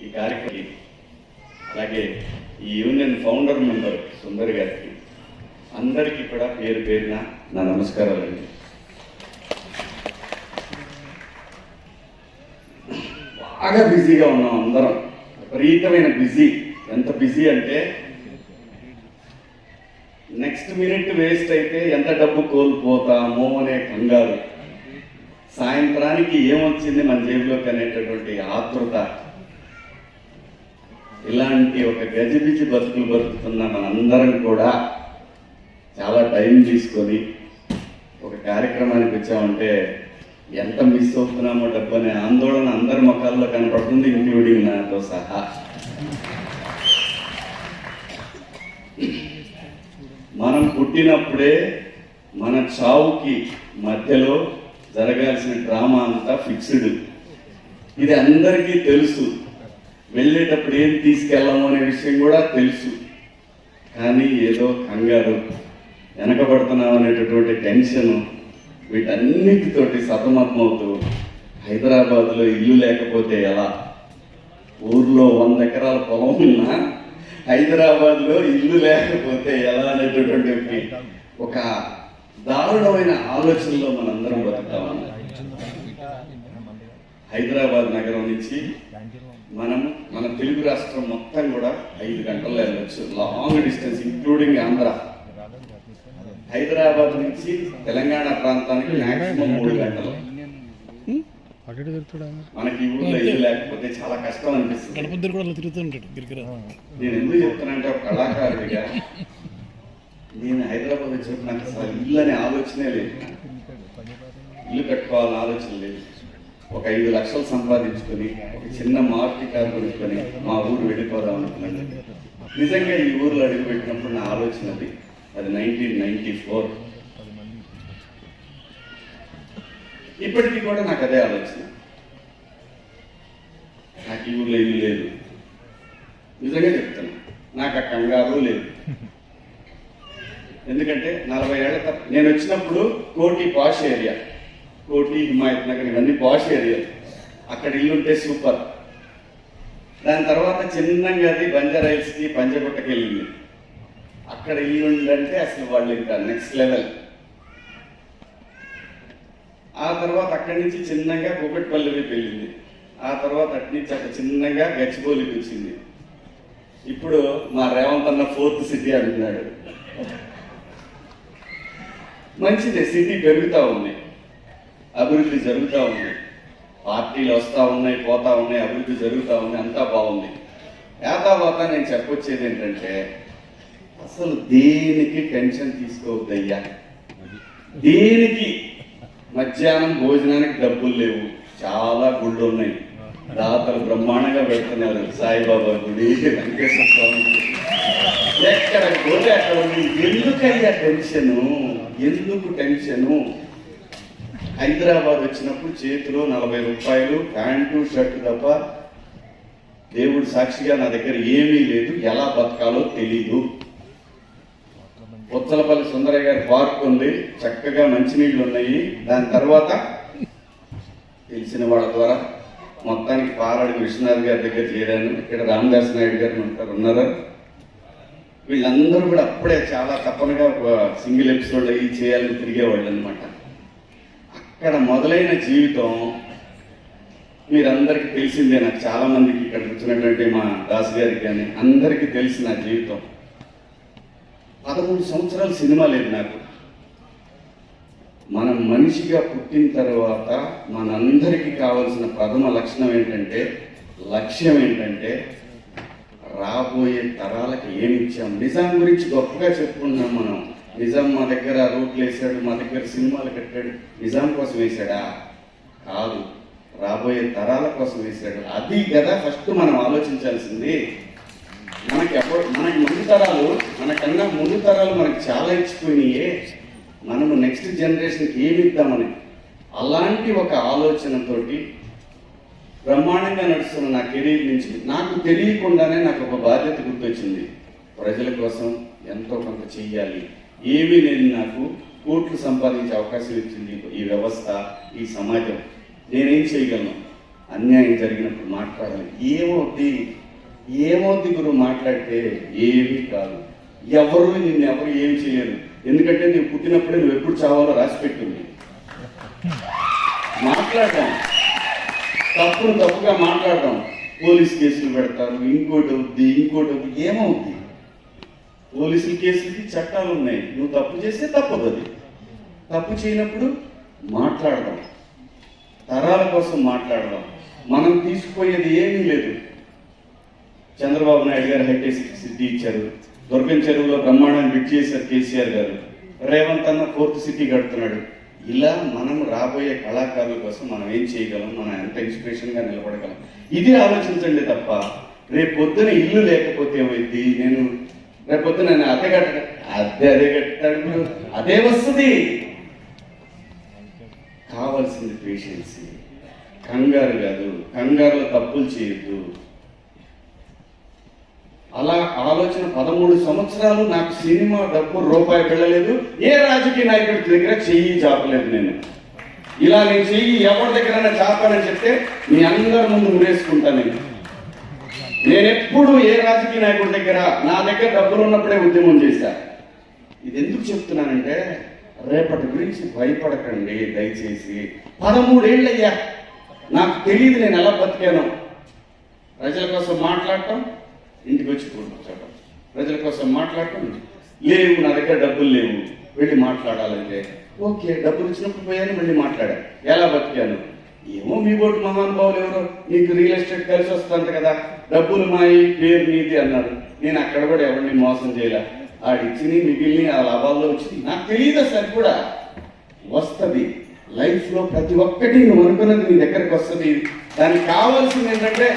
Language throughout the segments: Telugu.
ఈ కార్యక్రమం, అలాగే ఈ యూనియన్ ఫౌండర్ మెంబర్ సుందర్ గారికి అందరికీ కూడా పేరు పేరున నా నమస్కారాలండి. బాగా బిజీగా ఉన్నాం అందరం, విపరీతమైన బిజీ. ఎంత బిజీ అంటే నెక్స్ట్ మినిట్ వేస్ట్ అయితే ఎంత డబ్బు కోల్పోతామో అనే కంగారు, సాయంత్రానికి ఏమొచ్చింది మన జేబులోకి అనేటటువంటి ఆతృత, ఇలాంటి ఒక గజిబిజి బతుకులు బతుకుతున్న మనందరం కూడా చాలా టైం తీసుకొని ఒక కార్యక్రమానికి వచ్చామంటే ఎంత మిస్ అవుతున్నామో డబ్బు అనే ఆందోళన అందరి ముఖాల్లో కనపడుతుంది, ఇంక్లూడింగ్ నాతో సహా. మనం పుట్టినప్పుడే మన చావుకి మధ్యలో జరగాల్సిన డ్రామా అంతా ఫిక్స్డ్. ఇది అందరికీ తెలుసు. వెళ్ళేటప్పుడు ఏం తీసుకెళ్ళాము అనే విషయం కూడా తెలుసు. కానీ ఏదో కంగారు, వెనకబడుతున్నాం అనేటటువంటి టెన్షను, వీటన్నిటితోటి సతమతమవుతూ హైదరాబాద్లో ఇల్లు లేకపోతే ఎలా, ఊర్లో 100 ఎకరాల పొలం ఉన్నా హైదరాబాద్లో ఇల్లు లేకపోతే ఎలా అనేటటువంటి ఒక దారుణమైన ఆలోచనలో మనందరం బతుకుతామని. హైదరాబాద్ నగరం నుంచి మన తెలుగు రాష్ట్రం మొత్తం కూడా 5 గంటల్లో వెళ్ళొచ్చు, long distance including Andhra. Hyderabad నుంచి తెలంగాణ ప్రాంతానికి మాక్సిమం 3 గంటలు. మనకి ఊళ్ళో ఇల్లు లేకపోతే చాలా కష్టం అనిపిస్తుంది. నేను ఎందుకు చెప్తానంటే ఒక కళాకారుడిగా నేను హైదరాబాద్ వచ్చినప్పుడు నాకు అసలు ఇల్లు అనే ఆలోచనే లేదు, ఇల్లు కట్టుకోవాలని ఆలోచన లేదు. ఒక 5 లక్షలు సంపాదించుకొని ఒక చిన్న మారుతి కారు కొనుక్కొని మా ఊరు వెళ్ళిపోదాం అనుకున్నాను. నిజంగా ఈ ఊర్లో అడుగు పెట్టినప్పుడు నా ఆలోచన అది 1994. ఇప్పటికీ కూడా నాకు అదే ఆలోచన. నాకు ఈ ఊర్లో ఇల్లు లేదు, నిజంగా చెప్తాను. నాకు ఆ కంగారు లేదు. ఎందుకంటే 40 ఏళ్ల నేను వచ్చినప్పుడు కోటి పాష్ ఏరియా, కోటి, హిమాయత్ నగర్ ఇవన్నీ పాష్ ఏరియాలు. అక్కడ ఇల్లుంటే సూపర్. దాని తర్వాత చిన్నగా అది బంజారాయిల్స్కి, పంజగుట్టకి వెళ్ళింది. అక్కడ ఇల్లుండంటే అసలు వాళ్ళు ఇంకా నెక్స్ట్ లెవెల్. ఆ తర్వాత అక్కడి నుంచి చిన్నగా కూకట్పల్లికి వెళ్ళింది. ఆ తర్వాత అటు నుంచి అక్కడ చిన్నగా గచ్చిబౌలికి వచ్చింది. ఇప్పుడు మా రేవంత్ అన్న 4th సిటీ అంటున్నాడు. మంచిదే, సిటీ పెరుగుతూ ఉంది, అభివృద్ధి జరుగుతూ ఉంది, పార్టీలు వస్తూ ఉన్నాయి, పోతా ఉన్నాయి, అభివృద్ధి జరుగుతూ ఉంది, అంతా బాగుంది. యాతావాత నేను చెప్పొచ్చేది ఏంటంటే అసలు దేనికి టెన్షన్ తీసుకోవద్దయ్యా. దేనికి మధ్యాహ్నం భోజనానికి డబ్బులు లేవు, చాలా గుళ్ళు ఉన్నాయి, దాతలు బ్రహ్మాండంగా పెడుతున్నారు, సాయిబాబా గుడి, వెంకటేశ్వర స్వామి, ఎక్కడ పోతే అక్కడ ఉంది. ఎందుకయ్యా టెన్షను, ఎందుకు టెన్షను? హైదరాబాద్ వచ్చినప్పుడు చేతిలో 40 రూపాయలు ప్యాంటు షర్టు తప్ప దేవుడు సాక్షిగా నా దగ్గర ఏమీ లేదు, ఎలా బతకాలో తెలీదు. ఉత్తలపల్లి సుందరయ్య గారి పార్క్ ఉంది, చక్కగా మంచినీళ్ళు ఉన్నాయి. దాని తర్వాత తెలిసిన వాళ్ళ ద్వారా మొత్తానికి పారాడు విశ్వనాథ్ గారి దగ్గర చేరాను. ఇక్కడ రామదాస్ నాయుడు గారు ఉన్నారు. వీళ్ళందరూ కూడా అప్పుడే చాలా తప్పనగా సింగిల్ ఎపిసోడ్ అయ్యి చేయాలని తిరిగేవాళ్ళు అనమాట. అక్కడ మొదలైన జీవితం మీరందరికీ తెలిసిందే. నాకు చాలా మందికి ఇక్కడ వచ్చినటువంటి మా దాస్ గారికి కానీ అందరికీ తెలిసి నా జీవితం. 13 సంవత్సరాలు సినిమా లేదు నాకు. మనం మనిషిగా పుట్టిన తర్వాత మనందరికీ కావాల్సిన ప్రథమ లక్ష్యం ఏంటంటే రాబోయే తరాలకు ఏమి ఇచ్చాం. నిజాం గురించి గొప్పగా చెప్పుకుంటున్నాం మనం. నిజాం మా దగ్గర రోడ్లు వేసాడు, మా దగ్గర సినిమాలు కట్టాడు. నిజాం కోసం వేశాడా? కాదు, రాబోయే తరాల కోసం వేశాడు. అది కదా ఫస్ట్ మనం ఆలోచించాల్సింది. మనకి ముందు తరాలు, మనకన్నా ముందు తరాలు మనకి చాలా ఇచ్చిపోయినాయే, మనము నెక్స్ట్ జనరేషన్కి ఏమి ఇద్దామని. అలాంటి ఒక ఆలోచనతోటి బ్రహ్మాండంగా నడుస్తున్న నా కెరీర్ నుంచి నాకు తెలియకుండానే నాకు ఒక బాధ్యత గుర్తొచ్చింది. ప్రజల కోసం ఎంతో కొంత చెయ్యాలి. ఏమీ లేని నాకు కోట్లు సంపాదించే అవకాశం ఇచ్చింది ఈ వ్యవస్థ, ఈ సమాజం. నేనేం చేయగలను అన్యాయం జరిగినప్పుడు మాట్లాడాలి. ఏమవుద్ది గురువు మాట్లాడితే ఏమీ కాదు. నిన్నెవరు ఏం చేయలేరు. ఎందుకంటే నువ్వు పుట్టినప్పుడే నువ్వు ఎప్పుడు చావాలో రాసి పెట్టింది. మాట్లాడటం తప్పుగా మాట్లాడటం, పోలీస్ కేసులు పెడతారు, ఇంకోటి అవుద్ది. ఏమవుద్ది? పోలీసుల కేసులకి చట్టాలు ఉన్నాయి. నువ్వు తప్పు చేస్తే తప్పదు. అది తప్పు చేయనప్పుడు మాట్లాడదాం, తరాల కోసం మాట్లాడదాం. మనం తీసుకుపోయేది ఏమీ లేదు. చంద్రబాబు నాయుడు గారు హైటెక్ సిటీ ఇచ్చారు, దుర్గం చెరువులో బ్రహ్మాండాన్ని బిట్ చేశారు కేసీఆర్ గారు, రేవంత్ అన్న 4th సిటీ కడుతున్నాడు. ఇలా మనం రాబోయే కళాకారుల కోసం మనం ఏం చేయగలం, మనం ఎంత ఇన్స్పిరేషన్గా నిలబడగలం, ఇది ఆలోచించండి తప్ప రేపు పొద్దున ఇల్లు లేకపోతే ఏమైంది, రేపు పొద్దున అదే కట్టాడు అదే వస్తుంది. కావాల్సింది పేషెన్సీ, కంగారు కాదు. కంగారులో తప్పులు చేయొద్దు. అలా ఆలోచన 13 సంవత్సరాలు నాకు సినిమా డబ్బు రూపాయి వెళ్ళలేదు. ఏ రాజకీయ నాయకుడి దగ్గర చెయ్యి చాపలేదు. నేను చెయ్యి ఎవరి దగ్గర చాపానని చెప్తే మీ అందరి ముందు మురేసుకుంటాను. నేను ఎప్పుడు ఏ రాజకీయ నాయకుడి దగ్గర నా దగ్గర డబ్బులు ఉన్నప్పుడే ఉద్యమం చేశా. ఇది ఎందుకు చెప్తున్నానంటే రేపటి గురించి భయపడకండి దయచేసి. 13 ఏళ్ళయ్యా, నాకు తెలియదు నేను ఎలా బతికాను. ప్రజల కోసం మాట్లాడటం, ఇంటికి వచ్చి కూర్చోటం, ప్రజల కోసం మాట్లాడటం. లేవు నా దగ్గర డబ్బులు లేవు, వెళ్ళి మాట్లాడాలంటే ఓకే, డబ్బులు ఇచ్చినప్పుడు పోయాను, మళ్ళీ మాట్లాడా. ఎలా బతికాను ఏమో, మీ బోటు మహానుభావులు ఎవరో నీకు రియల్ ఎస్టేట్ కలిసి వస్తుంది కదా, డబ్బులు మాయి పేరు నీది అన్నారు. నేను అక్కడ కూడా ఎవరిని మోసం చేయలే. ఆడిచ్చి మిగిలిని ఆ లాభాల్లో వచ్చింది. నాకు తెలియదు సార్ కూడా వస్తుంది. లైఫ్లో ప్రతి ఒక్కటి నువ్వు అనుకున్నది నీ దగ్గరకు వస్తుంది. దానికి కావాల్సింది ఏంటంటే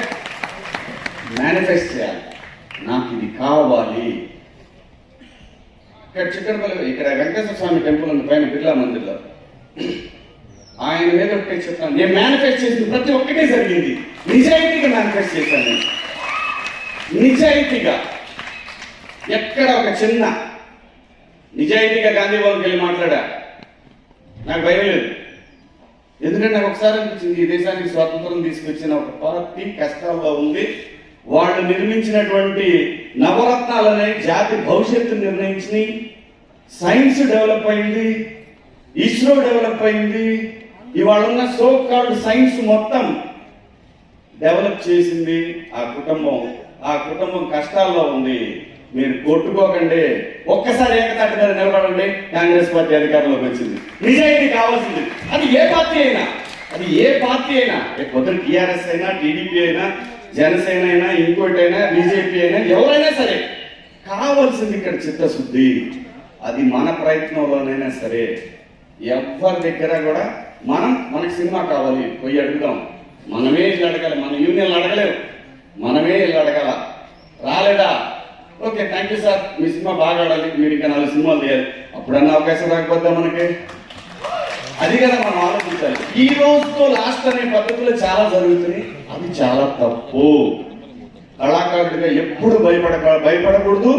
మేనిఫెస్ట్ చేయాలి. నాకు ఇది కావాలి. ఇక్కడ చిక్కడపల్లి ఇక్కడ వెంకటేశ్వర స్వామి టెంపుల్ ఉంది పైన బిర్లా మందిర్లో. ఆయన మీద ఒకటే చెప్తాను, నేను మేనిఫెస్ట్ చేసిన ప్రతి ఒక్కటే జరిగింది. నిజాయితీగా మేనిఫెస్ట్ చేశాను నేను. నిజాయితీగా ఎక్కడ ఒక చిన్న నిజాయితీగా గాంధీ భవన్కి వెళ్ళి మాట్లాడా. నాకు భయం లేదు. ఎందుకంటే నాకు ఒకసారి అనిపించింది, ఈ దేశానికి స్వాతంత్రం తీసుకొచ్చిన ఒక పార్టీ కష్టాల్లో ఉంది. వాళ్ళు నిర్మించినటువంటి నవరత్నాలనే జాతి భవిష్యత్తు నిర్ణయించి, సైన్స్ డెవలప్ అయింది, ఇస్రో డెవలప్ అయింది, ఇవాళ ఉన్న సో కాల్డ్ సైన్స్ మొత్తం డెవలప్ చేసింది ఆ కుటుంబం. ఆ కుటుంబం కష్టాల్లో ఉంది. మీరు కొట్టుకోకండి, ఒక్కసారి ఏకతాటి మీద నిలబడండి. కాంగ్రెస్ పార్టీ అధికారంలోకి వచ్చింది. నిజాయితీ కావాల్సింది. అది ఏ పార్టీ అయినా పొద్దున టీఆర్ఎస్ అయినా, టీడీపీ అయినా, జనసేన అయినా, ఇంకోటైనా, బీజేపీ అయినా, ఎవరైనా సరే కావాల్సింది ఇక్కడ చిత్తశుద్ధి. అది మన ప్రయత్నంలోనైనా సరే ఎవరి దగ్గర కూడా మనకి సినిమా కావాలి పోయి అడుగుదాం. మనమే ఇల్లు అడగాలి. మన యూనియన్లు అడగలేవు, మనమే ఇల్లు అడగాల. రాలేదా? Okay, thank you sir, me cinema బాగా ఆడాలి, మీరు ఇంకా 4 సినిమాలు తీయాలి. అప్పుడన్నా అవకాశం రాకపోద్దా మనకి? అది కదా మనం ఆలోచించాలి. ఈ రోజుతో లాస్ట్ అనే పద్ధతులు చాలా జరుగుతున్నాయి. అది చాలా తప్పు. కళాకారుడిగా ఎప్పుడు భయపడకూడదు.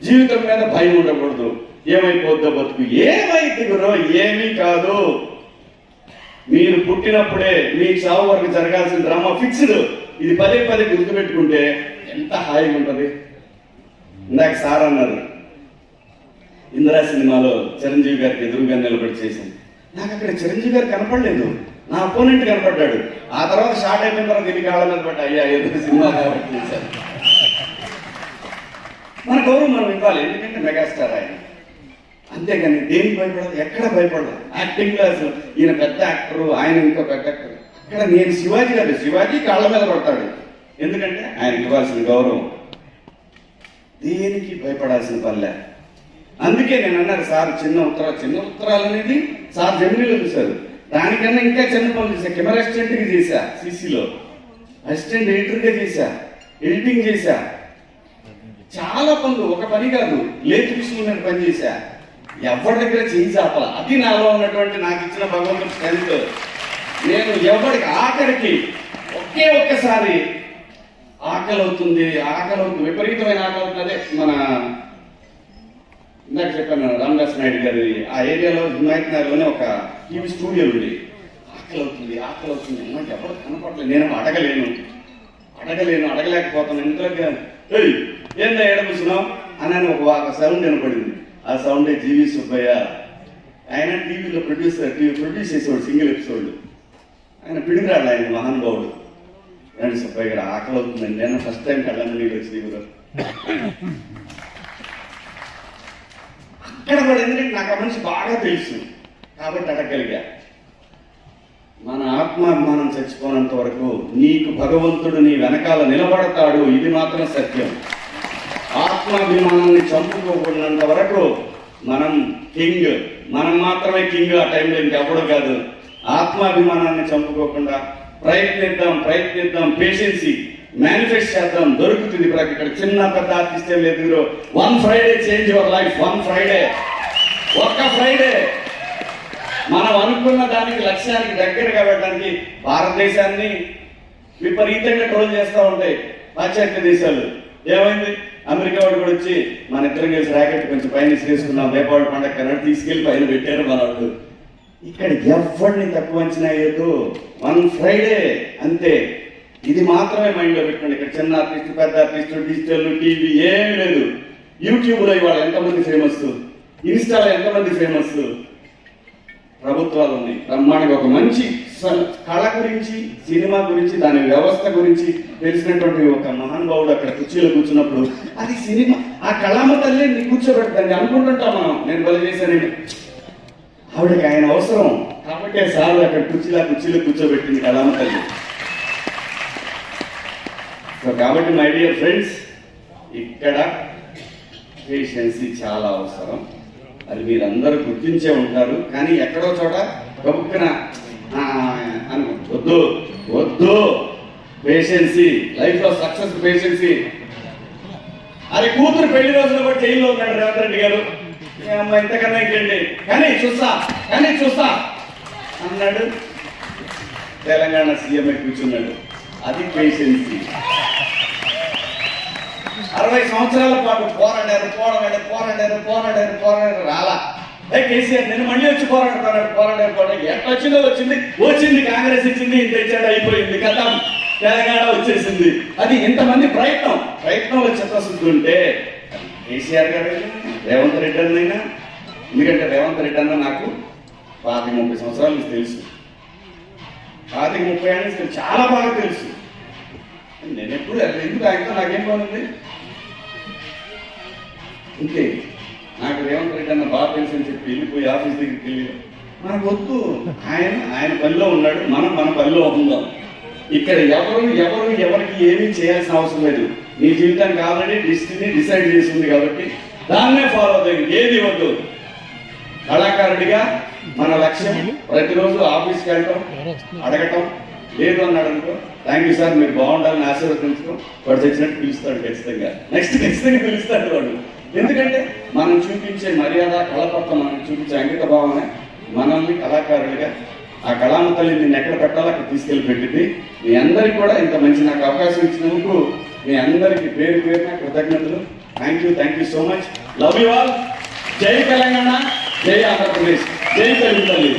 జీవితం మీద భయం ఉండకూడదు. ఏమైపోద్దో బతుకు, ఏమైతే గురో ఏమీ కాదు. మీరు పుట్టినప్పుడే మీ చావు వరకు జరగాల్సిన డ్రామా ఫిక్స్డ్. ఇది పదే గుర్తుపెట్టుకుంటే ఎంత హాయిగా ఉంటుంది. ఇందాక సార్ అన్నారు, ఇందిరా సినిమాలో చిరంజీవి గారికి ఎదురుగా నిలబడి చేసింది. నాకు అక్కడ చిరంజీవి గారు కనపడలేదు, నా అపోనెంట్ కనపడ్డాడు. ఆ తర్వాత షార్ట్ అయిపోయిన తర్వాత ఇది కాళ్ళ మీద పడ్డా, అయ్యా ఎదురు సినిమా కాబట్టి చేశారు. మన గౌరవం మనం ఇవ్వాలి, ఎందుకంటే మెగాస్టార్ ఆయన. అంతేగాని దేనికి భయపడదు, ఎక్కడ భయపడదు. యాక్టింగ్ లో ఈయన పెద్ద యాక్టర్, ఆయన ఇంకో పెద్ద యాక్టర్. ఇక్కడ నేను శివాజీ కాళ్ళ మీద పడతాడు. ఎందుకంటే ఆయనకి ఇవ్వాల్సిన గౌరవం. దేనికి భయపడాల్సిన పనిలే. అందుకే నేను అన్నారు సార్ చిన్న ఉత్తరాలు అనేది సార్ జమినీలో చూశారు. దానికన్నా ఇంకా చిన్న పనులు చేశా. కెమెరా అసిస్టెంట్గా చేశా, సిసిలో అసిస్టెంట్ ఎడిటర్గా చేశా, ఎడిటింగ్ చేశా, చాలా పనులు. ఒక పని కాదు, లేట్ విషయంలో పని చేశా. ఎవరి దగ్గర చేయి చాపాల. అది నాలో ఉన్నటువంటి నాకు ఇచ్చిన భగవంతుడి స్ట్రెంత్. నేను ఎవరికి ఆఖరికి ఒక్కసారి ఆకలి అవుతుంది, విపరీతమైన ఆకలి అవుతుంది. అదే మన ఇందాక చెప్పాను రామదాస్ నాయుడు గారి ఆ ఏరియాలో హిమాయత్ నగర్లోనే ఒక టీవీ స్టూడియో ఉంది. ఆకలి అవుతుంది నాకు ఎవరు కనపడలేదు. నేను అడగలేకపోతాను. ఇంట్లోకి ఏందా ఏడ కూర్చున్నావు అని ఒక సౌండ్ వినపడింది. ఆ సౌండే జీవి సుబ్బయ్య. ఆయన టీవీలో ప్రొడ్యూస్ చేసేవాడు సింగిల్ ఎపిసోడ్. ఆయన పిడిగిరాడు, ఆయన మహానుభావుడు. రండి సుబ్బయ్య గారు, ఆకలి అవుతుందండి. నేను ఫస్ట్ టైం కళ్ళ నీళ్ళు వచ్చి అక్కడ కూడా ఎందుకంటే నాకు ఆ మనిషి బాగా తెలుసు కాబట్టి అడగలిగా. మన ఆత్మాభిమానం చచ్చిపోనంత వరకు నీకు భగవంతుడు నీ వెనకాల నిలబడతాడు, ఇది మాత్రం సత్యం. ఆత్మాభిమానాన్ని చంపుకోకున్నంత వరకు మనం కింగ్, మనం మాత్రమే కింగ్. ఆ టైంలో ఇంకెప్పుడు కాదు. ఆత్మాభిమానాన్ని చంపుకోకుండా ప్రయత్నిద్దాం, పేషెన్సీ మేనిఫెస్ట్ చేద్దాం, దొరుకుతుంది. ఇక్కడ చిన్న పెద్ద ఆర్టిస్ట్ ఏం లేదు. 1 Friday change your life. 1 Friday, ఒక్క ఫ్రైడే మనం అనుకున్న దానికి లక్ష్యానికి దగ్గరగా వెళ్ళడానికి. భారతదేశాన్ని విపరీతంగా ట్రోల్ చేస్తూ ఉంటాయి పాశ్చాత్య దేశాలు. ఏమైంది? అమెరికా వాడు కూడా వచ్చి మన ఇద్దరం కలిసి ర్యాకెట్ కొంచెం పైన తీసుకున్నాం, దీపావళి పండగ కన్నా తీసుకెళ్లి పైన పెట్టారు మన వాళ్ళు. ఇక్కడ ఎవరిని తక్కువ అంచనా వేయదు. 1 Friday అంతే. ఇది మాత్రమే మైండ్ లో పెట్టుకోండి. ఇక్కడ చిన్న ఆర్టిస్ట్, పెద్ద ఆర్టిస్ట్, డిజిటల్, టీవీ ఏమి లేదు. యూట్యూబ్ లో ఇవాళ ఎంతమంది ఫేమస్, ఇన్స్టాలో ఎంతమంది ఫేమస్. ప్రభుత్వాలు ఉన్నాయి బ్రహ్మాండంగా. ఒక మంచి కళ గురించి, సినిమా గురించి, దాని వ్యవస్థ గురించి తెలిసినటువంటి ఒక మహానుభావుడు అక్కడ కుర్చీలో కూర్చున్నప్పుడు అది సినిమా, ఆ కళామ తల్లి నీ కూర్చోబెడతాను అనుకుంటుంటాం మనం. నేను బలి చేశానండి, ఆవిడకి ఆయన అవసరం కాబట్టి సార్ అక్కడ కుర్చీలో కూర్చోబెట్టింది కళామ తల్లి. సో కాబట్టి మై డియర్ ఫ్రెండ్స్, ఇక్కడ పేషెన్సీ చాలా అవసరం. అది మీరందరూ గుర్తించే ఉంటారు. కానీ ఎక్కడో చోట గబుక్కున వద్దు పేషెన్సీ, లైఫ్ లో సక్సెస్ పేషెన్సీ. అది కూతురు పెళ్లి రోజున కూడా జైల్లో ఉన్నాడు రేవంత్ రెడ్డి గారు. అమ్మ ఇంతకన్నా ఇంకేంటి, కానీ చూస్తా అన్నాడు. తెలంగాణ సీఎం కూర్చున్నాడు. అది పేషెన్సీ. 60 సంవత్సరాల పాటు పోరాడారు. రాలా. కేసీఆర్ నేను మళ్ళీ వచ్చి పోరాడారు. ఎట్లా వచ్చింది కాంగ్రెస్ ఇచ్చింది, ఇంత ఇచ్చాడు, అయిపోయింది కదా, తెలంగాణ వచ్చేసింది. అది ఇంతమంది ప్రయత్నంలో చిత్తశుద్ధి ఉంటే కేసీఆర్ గారు, రేవంత్ రెడ్డి అన్నైనా, ఎందుకంటే రేవంత్ రెడ్డి అన్న నాకు 30 సంవత్సరాల నుంచి తెలుసు. 30 ఏళ్ళ నుంచి చాలా బాగా తెలుసు. నేను ఎప్పుడు ఎందుకు ఆయనతో నాకేం బాగుంది అంతే. నాకు రేవంత్ రెడ్డి అన్న బాగా తెలుసు అని చెప్పి వెళ్ళిపోయి ఆఫీస్ దగ్గరికి వెళ్ళి మనకు వద్దు. ఆయన పనిలో ఉన్నాడు, మనం మన పనిలో ఉందాం. ఇక్కడ ఎవరికి ఏమీ చేయాల్సిన అవసరం లేదు. నీ జీవితానికి ఆల్రెడీ డెస్టినీ డిసైడ్ చేసింది కాబట్టి దాన్నే ఫాలో అవుతాయి, ఏది వద్దు. కళాకారుడిగా మన లక్ష్యం ప్రతిరోజు ఆఫీస్కి వెళ్ళటం, అడగటం. లేదు అన్నాడు అనుకో, థ్యాంక్ యూ సార్, మీరు బాగుండాలని ఆశీర్వదించుకో. వాడు తెచ్చినట్టు పిలుస్తాడు, ఖచ్చితంగా ఖచ్చితంగా పిలుస్తాడు వాడు. ఎందుకంటే మనం చూపించే మర్యాద, కళ పట్ల మనం చూపించే అంకిత భావన మనల్ని కళాకారులుగా ఆ కళామ తల్లి నిన్ను ఎక్కడ పెట్టాలో అక్కడ తీసుకెళ్ళి పెట్టింది. మీ అందరికీ కూడా ఇంత మంచి నాకు అవకాశం ఇచ్చినందుకు మీ అందరికీ పేరున కృతజ్ఞతలు. Thank you so much. Love you all. జై తెలంగాణ, జై ఆంధ్రప్రదేశ్, జై తెలుగు తల్లి.